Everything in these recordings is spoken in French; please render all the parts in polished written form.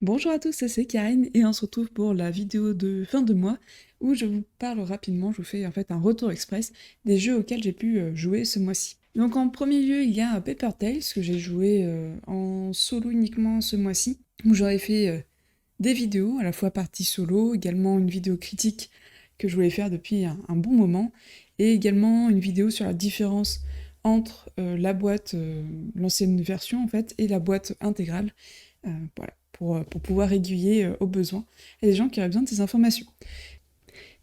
Bonjour à tous, c'est Karine et on se retrouve pour la vidéo de fin de mois où je vous parle rapidement, je vous fais en fait un retour express des jeux auxquels j'ai pu jouer ce mois-ci. Donc en premier lieu, il y a Paper Tales que j'ai joué en solo uniquement ce mois-ci, où j'aurais fait des vidéos, à la fois partie solo, également une vidéo critique que je voulais faire depuis un bon moment, et également une vidéo sur la différence entre la boîte, l'ancienne version en fait, et la boîte intégrale. Voilà, pour pouvoir aiguiller au besoin et les gens qui auraient besoin de ces informations.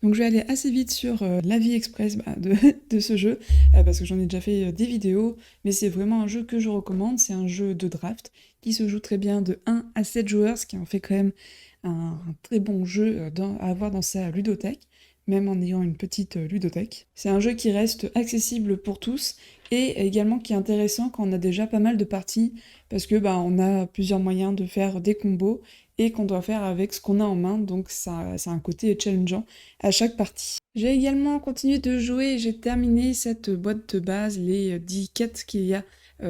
Donc je vais aller assez vite sur l'avis express de ce jeu, parce que j'en ai déjà fait des vidéos, mais c'est vraiment un jeu que je recommande, c'est un jeu de draft qui se joue très bien de 1 à 7 joueurs, ce qui en fait quand même un très bon jeu à avoir dans sa ludothèque, même en ayant une petite ludothèque. C'est un jeu qui reste accessible pour tous, et également qui est intéressant quand on a déjà pas mal de parties, parce que on a plusieurs moyens de faire des combos, et qu'on doit faire avec ce qu'on a en main, donc ça a un côté challengeant à chaque partie. J'ai également continué de jouer et j'ai terminé cette boîte de base, les 10 quêtes qu'il y a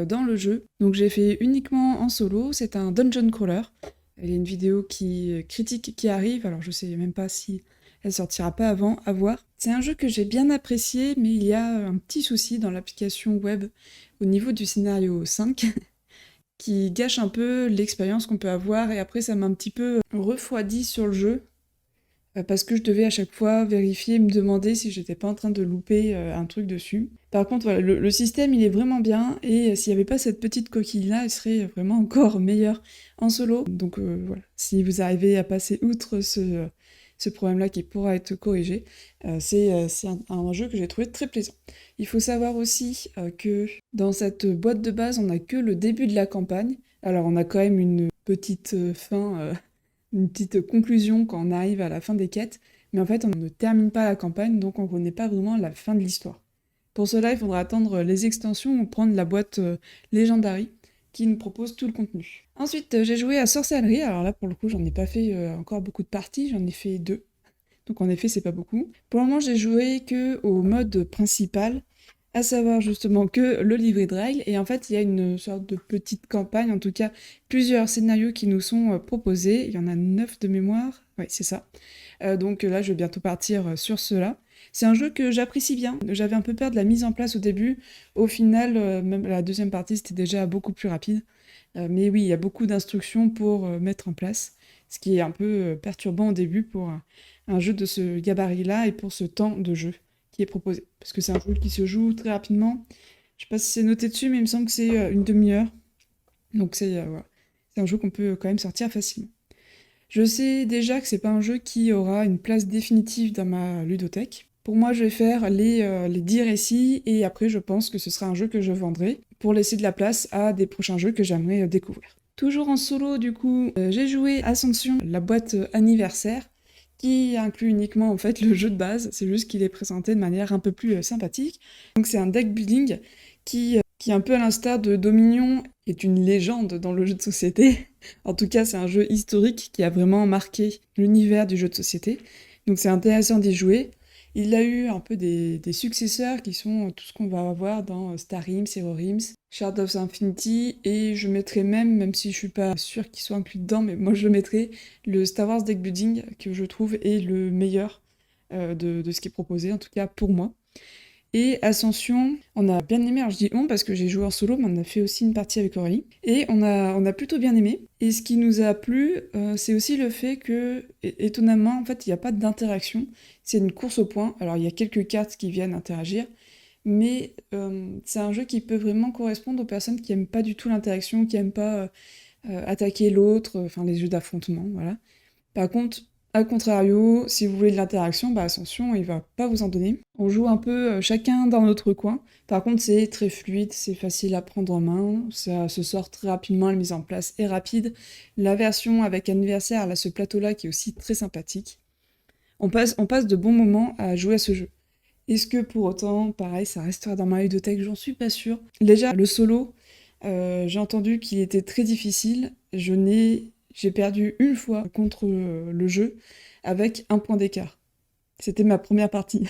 dans le jeu. Donc j'ai fait uniquement en solo, c'est un dungeon crawler. Il y a une vidéo critique qui arrive, alors je sais même pas si elle sortira pas avant, à voir. C'est un jeu que j'ai bien apprécié, mais il y a un petit souci dans l'application web au niveau du scénario 5, qui gâche un peu l'expérience qu'on peut avoir, et après ça m'a un petit peu refroidi sur le jeu, parce que je devais à chaque fois vérifier, me demander si j'étais pas en train de louper un truc dessus. Par contre, voilà, le système il est vraiment bien, et s'il n'y avait pas cette petite coquille-là, il serait vraiment encore meilleur en solo. Donc voilà, si vous arrivez à passer outre ce problème-là qui pourra être corrigé, c'est un jeu que j'ai trouvé très plaisant. Il faut savoir aussi que dans cette boîte de base, on n'a que le début de la campagne. Alors on a quand même une petite fin une petite conclusion quand on arrive à la fin des quêtes, mais en fait on ne termine pas la campagne, donc on ne connaît pas vraiment la fin de l'histoire. Pour cela, il faudra attendre les extensions ou prendre la boîte Legendary qui nous propose tout le contenu. Ensuite, j'ai joué à Sorcellerie, alors là pour le coup j'en ai pas fait encore beaucoup de parties, j'en ai fait 2. Donc en effet, c'est pas beaucoup. Pour le moment, j'ai joué que au mode principal, à savoir justement que le livret de règles. Et en fait, il y a une sorte de petite campagne, en tout cas plusieurs scénarios qui nous sont proposés. Il y en a 9 de mémoire. Oui, c'est ça. Donc là, je vais bientôt partir sur cela. C'est un jeu que j'apprécie bien. J'avais un peu peur de la mise en place au début. Au final, même la deuxième partie, c'était déjà beaucoup plus rapide. Mais oui, il y a beaucoup d'instructions pour mettre en place, ce qui est un peu perturbant au début pour un jeu de ce gabarit-là et pour ce temps de jeu qui est proposé. Parce que c'est un jeu qui se joue très rapidement. Je sais pas si c'est noté dessus, mais il me semble que c'est une demi-heure. Donc voilà. C'est un jeu qu'on peut quand même sortir facilement. Je sais déjà que c'est pas un jeu qui aura une place définitive dans ma ludothèque. Pour moi, je vais faire les 10 récits, et après je pense que ce sera un jeu que je vendrai pour laisser de la place à des prochains jeux que j'aimerais découvrir. Toujours en solo, du coup, j'ai joué Ascension, la boîte anniversaire, qui inclut uniquement en fait le jeu de base, c'est juste qu'il est présenté de manière un peu plus sympathique. Donc c'est un deck building qui un peu à l'instar de Dominion, est une légende dans le jeu de société. En tout cas, c'est un jeu historique qui a vraiment marqué l'univers du jeu de société. Donc c'est intéressant d'y jouer. Il a eu un peu des successeurs qui sont tout ce qu'on va avoir dans Star Realms, Hero Realms, Shards of Infinity, et je mettrai même si je suis pas sûre qu'il soit inclus dedans, mais moi je le mettrai, le Star Wars Deck Building, que je trouve est le meilleur de ce qui est proposé, en tout cas pour moi. Et Ascension, on a bien aimé, alors je dis on parce que j'ai joué en solo, mais on a fait aussi une partie avec Aurélie, et on a plutôt bien aimé. Et ce qui nous a plu, c'est aussi le fait que, étonnamment, en fait, il n'y a pas d'interaction, c'est une course au point. Alors il y a quelques cartes qui viennent interagir, mais c'est un jeu qui peut vraiment correspondre aux personnes qui aiment pas du tout l'interaction, qui aiment pas attaquer l'autre, enfin les jeux d'affrontement, voilà. Par contre, à contrario, si vous voulez de l'interaction, Ascension, il va pas vous en donner. On joue un peu chacun dans notre coin. Par contre, c'est très fluide, c'est facile à prendre en main, ça se sort très rapidement, la mise en place est rapide. La version avec anniversaire, elle a ce plateau-là qui est aussi très sympathique. On passe de bons moments à jouer à ce jeu. Est-ce que pour autant, pareil, ça restera dans ma ludothèque? J'en suis pas sûre. Déjà, le solo, j'ai entendu qu'il était très difficile. J'ai perdu une fois contre le jeu avec un point d'écart. C'était ma première partie.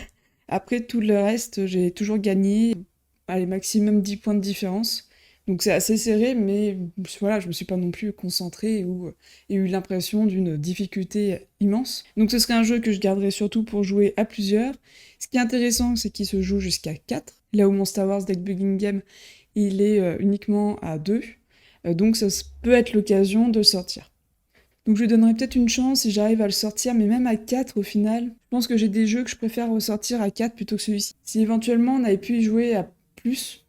Après tout le reste, j'ai toujours gagné, allez, maximum 10 points de différence. Donc c'est assez serré, mais voilà, je me suis pas non plus concentrée ou et eu l'impression d'une difficulté immense. Donc ce serait un jeu que je garderais surtout pour jouer à plusieurs. Ce qui est intéressant, c'est qu'il se joue jusqu'à 4, là où mon Star Wars Deck Building Game, il est uniquement à 2. Donc ça peut être l'occasion de le sortir. Donc je lui donnerai peut-être une chance si j'arrive à le sortir, mais même à 4 au final, je pense que j'ai des jeux que je préfère ressortir à 4 plutôt que celui-ci. Si éventuellement on avait pu y jouer à plus,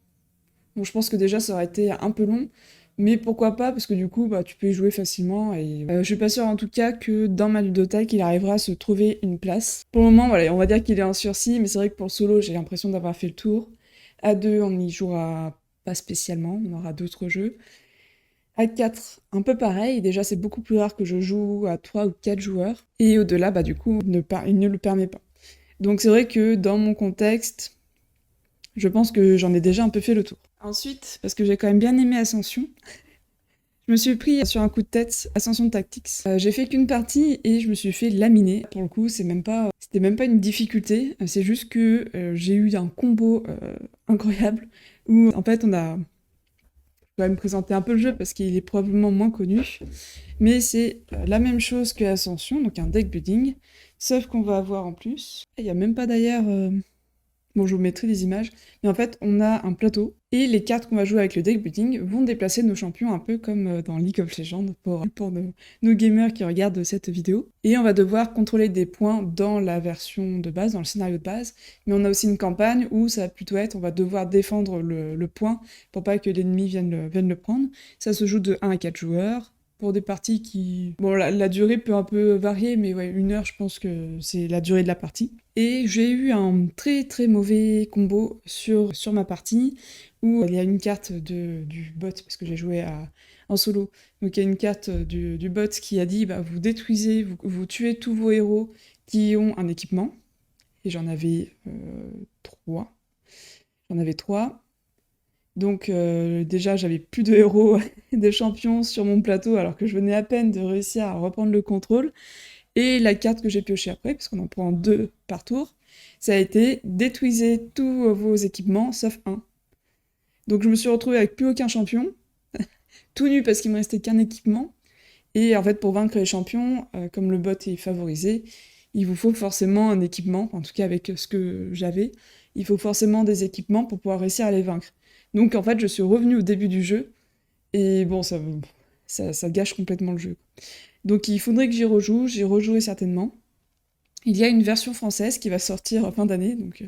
bon je pense que déjà ça aurait été un peu long, mais pourquoi pas, parce que du coup bah, tu peux y jouer facilement, et je suis pas sûre en tout cas que dans ma ludothèque il arrivera à se trouver une place. Pour le moment voilà, on va dire qu'il est en sursis, mais c'est vrai que pour le solo j'ai l'impression d'avoir fait le tour. À 2 on y jouera pas spécialement, on aura d'autres jeux. À 4, un peu pareil, déjà c'est beaucoup plus rare que je joue à 3 ou 4 joueurs, et au-delà, bah du coup, il ne le permet pas. Donc c'est vrai que dans mon contexte, je pense que j'en ai déjà un peu fait le tour. Ensuite, parce que j'ai quand même bien aimé Ascension, je me suis pris sur un coup de tête Ascension Tactics. J'ai fait qu'une partie et je me suis fait laminer. Pour le coup, c'était même pas une difficulté, c'est juste que j'ai eu un combo incroyable, où en fait on a... Je vais me présenter un peu le jeu parce qu'il est probablement moins connu. Mais c'est la même chose que Ascension, donc un deck building, sauf qu'on va avoir en plus... Il n'y a même pas d'ailleurs... Bon, je vous mettrai des images. Mais en fait, on a un plateau, et les cartes qu'on va jouer avec le deck building vont déplacer nos champions un peu comme dans League of Legends, pour nos gamers qui regardent cette vidéo. Et on va devoir contrôler des points dans la version de base, dans le scénario de base. Mais on a aussi une campagne où ça va plutôt être, on va devoir défendre le point pour pas que l'ennemi vienne le prendre. Ça se joue de 1 à 4 joueurs. Pour des parties qui... Bon, la durée peut un peu varier, mais ouais, 1 heure, je pense que c'est la durée de la partie. Et j'ai eu un très très mauvais combo sur ma partie, où il y a une carte du bot, parce que j'ai joué en solo, donc il y a une carte du bot qui a dit, bah, vous détruisez, vous tuez tous vos héros qui ont un équipement, et j'en avais 3. J'en avais 3. Donc déjà, j'avais plus de héros et de champions sur mon plateau, alors que je venais à peine de réussir à reprendre le contrôle. Et la carte que j'ai piochée après, parce qu'on en prend 2 par tour, ça a été « Détruisez tous vos équipements, sauf un ». Donc je me suis retrouvée avec plus aucun champion, tout nu parce qu'il me restait qu'un équipement. Et en fait, pour vaincre les champions, comme le bot est favorisé, il vous faut forcément un équipement, en tout cas avec ce que j'avais, il faut forcément des équipements pour pouvoir réussir à les vaincre. Donc en fait, je suis revenue au début du jeu, et bon, ça gâche complètement le jeu. Donc il faudrait que j'y rejouerai certainement. Il y a une version française qui va sortir en fin d'année, donc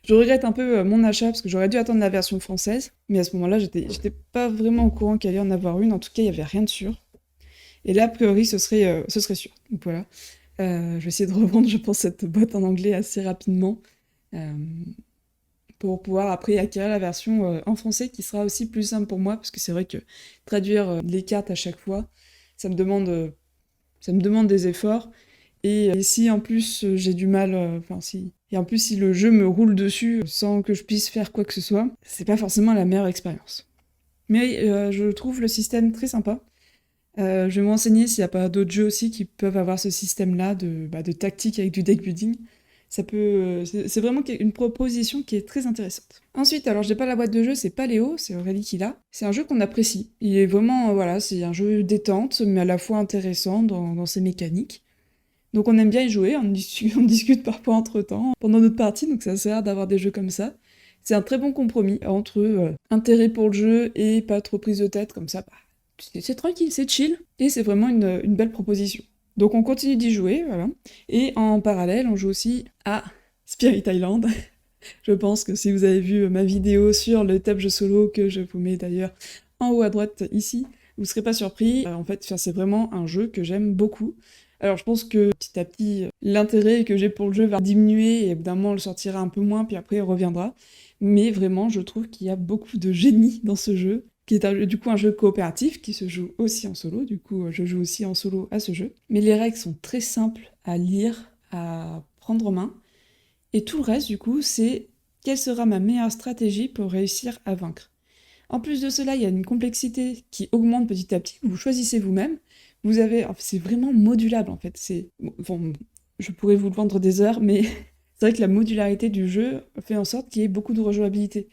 je regrette un peu mon achat, parce que j'aurais dû attendre la version française, mais à ce moment-là, j'étais pas vraiment au courant qu'il allait y en avoir une, en tout cas, il y avait rien de sûr. Et là, a priori, ce serait sûr. Donc voilà. Je vais essayer de revendre, je pense, cette boîte en anglais assez rapidement, euh, pour pouvoir après acquérir la version en français, qui sera aussi plus simple pour moi, parce que c'est vrai que traduire les cartes à chaque fois, ça me demande des efforts. Et si en plus j'ai du mal, et en plus si le jeu me roule dessus sans que je puisse faire quoi que ce soit, c'est pas forcément la meilleure expérience. Mais je trouve le système très sympa. Je vais m'enseigner s'il n'y a pas d'autres jeux aussi qui peuvent avoir ce système-là de tactique avec du deck building. C'est vraiment une proposition qui est très intéressante. Ensuite, alors j'ai pas la boîte de jeu, c'est Paléo, c'est Aurélie qui l'a. C'est un jeu qu'on apprécie. Il est vraiment, voilà, c'est un jeu détente, mais à la fois intéressant dans ses mécaniques. Donc on aime bien y jouer, on discute parfois entre-temps, pendant notre partie, donc ça sert d'avoir des jeux comme ça. C'est un très bon compromis entre intérêt pour le jeu et pas trop prise de tête, comme ça, bah, c'est tranquille, c'est chill, et c'est vraiment une belle proposition. Donc on continue d'y jouer, voilà. Et en parallèle, on joue aussi à Spirit Island. Je pense que si vous avez vu ma vidéo sur le tab jeu solo, que je vous mets d'ailleurs en haut à droite ici, vous serez pas surpris. En fait, c'est vraiment un jeu que j'aime beaucoup. Alors je pense que petit à petit, l'intérêt que j'ai pour le jeu va diminuer, et évidemment on le sortira un peu moins, puis après il reviendra. Mais vraiment, je trouve qu'il y a beaucoup de génie dans ce jeu, qui est du coup un jeu coopératif, qui se joue aussi en solo, du coup je joue aussi en solo à ce jeu. Mais les règles sont très simples à lire, à prendre en main, et tout le reste du coup c'est quelle sera ma meilleure stratégie pour réussir à vaincre. En plus de cela, il y a une complexité qui augmente petit à petit, que vous choisissez vous-même. C'est vraiment modulable en fait. Bon, je pourrais vous le vendre des heures, mais c'est vrai que la modularité du jeu fait en sorte qu'il y ait beaucoup de rejouabilité.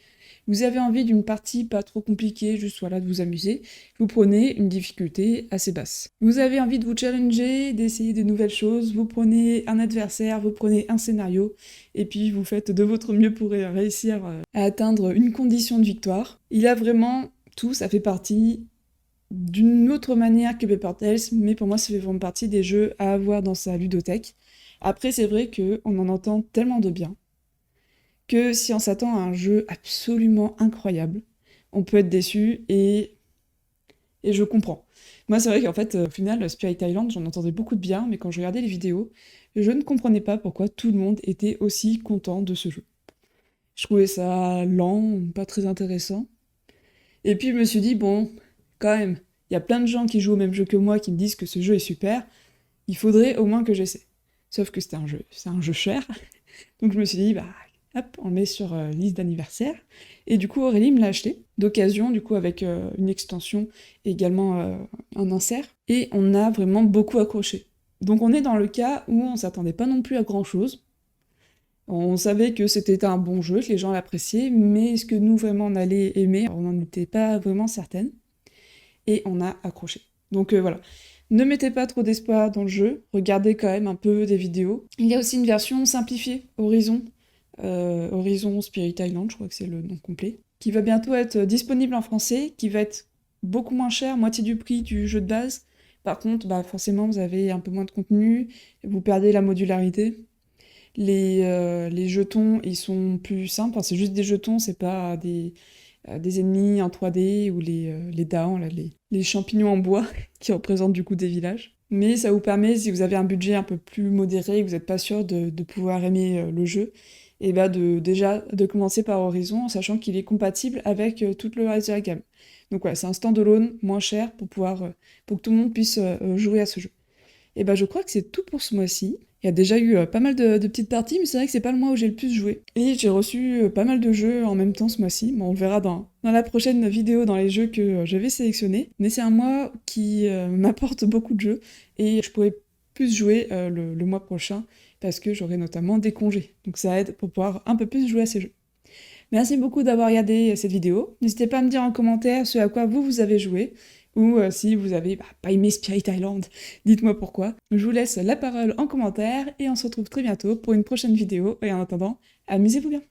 Vous avez envie d'une partie pas trop compliquée, juste voilà de vous amuser, vous prenez une difficulté assez basse. Vous avez envie de vous challenger, d'essayer de nouvelles choses, vous prenez un adversaire, vous prenez un scénario, et puis vous faites de votre mieux pour réussir à atteindre une condition de victoire. Il a vraiment tout, ça fait partie d'une autre manière que Paper Tales, mais pour moi ça fait vraiment partie des jeux à avoir dans sa ludothèque. Après c'est vrai qu'on en entend tellement de bien, que si on s'attend à un jeu absolument incroyable, on peut être déçu et je comprends. Moi, c'est vrai qu'en fait, au final, Spirit Island, j'en entendais beaucoup de bien, mais quand je regardais les vidéos, je ne comprenais pas pourquoi tout le monde était aussi content de ce jeu. Je trouvais ça lent, pas très intéressant. Et puis je me suis dit, bon, quand même, il y a plein de gens qui jouent au même jeu que moi qui me disent que ce jeu est super, il faudrait au moins que j'essaie. Sauf que c'est un jeu cher. Donc je me suis dit, bah, hop, on le met sur liste d'anniversaire. Et du coup, Aurélie me l'a acheté, d'occasion, du coup, avec une extension et également un insert. Et on a vraiment beaucoup accroché. Donc on est dans le cas où on s'attendait pas non plus à grand-chose. On savait que c'était un bon jeu, que les gens l'appréciaient, mais est-ce que nous, vraiment, on allait aimer? On n'en était pas vraiment certaine. Et on a accroché. Donc voilà. Ne mettez pas trop d'espoir dans le jeu, regardez quand même un peu des vidéos. Il y a aussi une version simplifiée, Horizon, Horizon Spirit Island, je crois que c'est le nom complet, qui va bientôt être disponible en français, qui va être beaucoup moins cher, moitié du prix du jeu de base. Par contre, bah, forcément, vous avez un peu moins de contenu, vous perdez la modularité. Les jetons, ils sont plus simples, enfin, c'est juste des jetons, c'est pas des ennemis en 3D ou les daons, là, les champignons en bois qui représentent du coup des villages. Mais ça vous permet, si vous avez un budget un peu plus modéré et que vous n'êtes pas sûr de pouvoir aimer le jeu, et bah déjà de commencer par Horizon en sachant qu'il est compatible avec tout le reste de la gamme. Donc voilà, c'est un standalone moins cher pour que tout le monde puisse jouer à ce jeu. Et bah je crois que c'est tout pour ce mois-ci. Il y a déjà eu pas mal de petites parties, mais c'est vrai que c'est pas le mois où j'ai le plus joué. Et j'ai reçu pas mal de jeux en même temps ce mois-ci. Bon, on le verra dans la prochaine vidéo dans les jeux que je vais sélectionner. Mais c'est un mois qui m'apporte beaucoup de jeux et je pourrai plus jouer le mois prochain parce que j'aurai notamment des congés. Donc ça aide pour pouvoir un peu plus jouer à ces jeux. Merci beaucoup d'avoir regardé cette vidéo. N'hésitez pas à me dire en commentaire ce à quoi vous avez joué, ou si vous avez pas aimé Spirit Island, dites-moi pourquoi. Je vous laisse la parole en commentaire, et on se retrouve très bientôt pour une prochaine vidéo, et en attendant, amusez-vous bien.